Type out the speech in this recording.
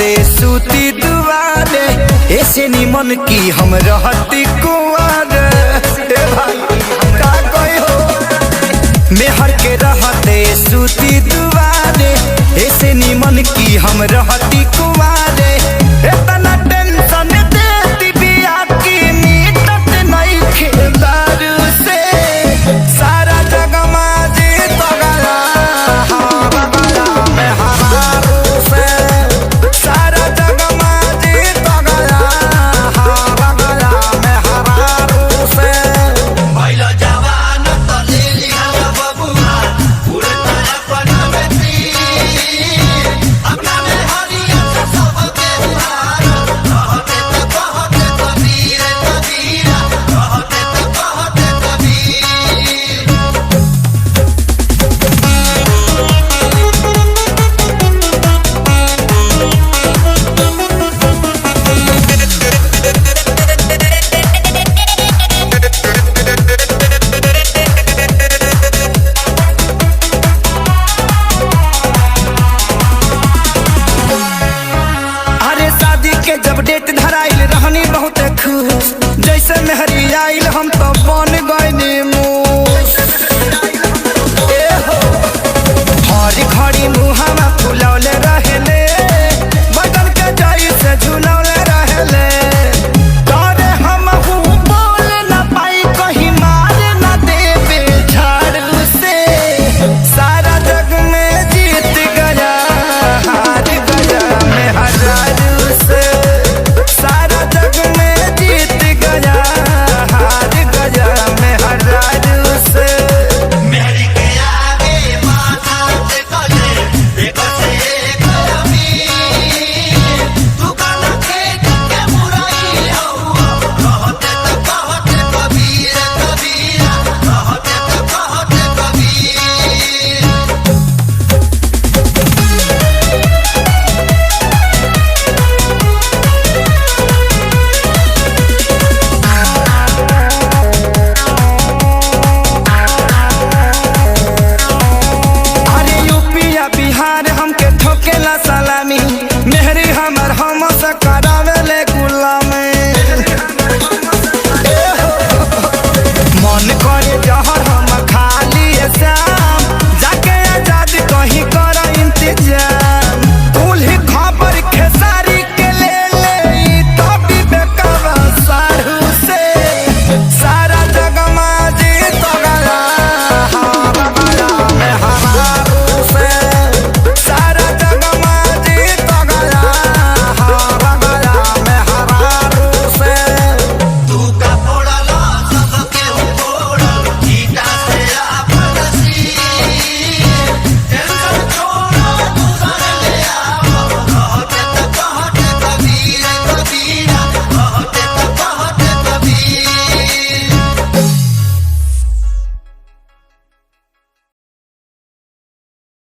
रहते सूती दुआरे, ऐसे निमन की हम रहती कुंवर। मेहर के रहते सूती दुआरे, ऐसे निमन की हम रहती कुंवारे। इतना टेंशन देती बिया की मीटत नहीं खेदारू से, सारा जग माजी तो गया बगला में हमारू से, सारा जग माजी तो गया बगला में हमारू से। भइलो जवान तो ले लिया बबुआ, उड़ता अपना में तीर, अपना में हरिया से सबके उहार, कहते तो कबीर कबीरा, कहते तो कबीर। अरे शादी के जब डेट धराइल रहनी बहुत खुश, जैसे मेहरी आइल हम तो बन गइनी मूस। ए हो हरी खड़ी मुहावा फुलौले रहेले, बदल के जाई से झुलौले रहेले। तोरे हम बोल न पाई कहीं मार न देवे झाड़ू से, सारा जग में जीत गया हार गया मैं हरारू से, सारा जग में जीत गया हार गया मैं हरारू से। मेरी के आगे माथा से कले, देखो से एक अमीर, तू काना खेत के मुराई हो, कहते तो कबीर कबीरा, कहते तो कबीर। अरे यूपीया बिहार हमके ठोकेला सलामी, मेहरी हमर हम से करावेले गुलामी। मन करे जहर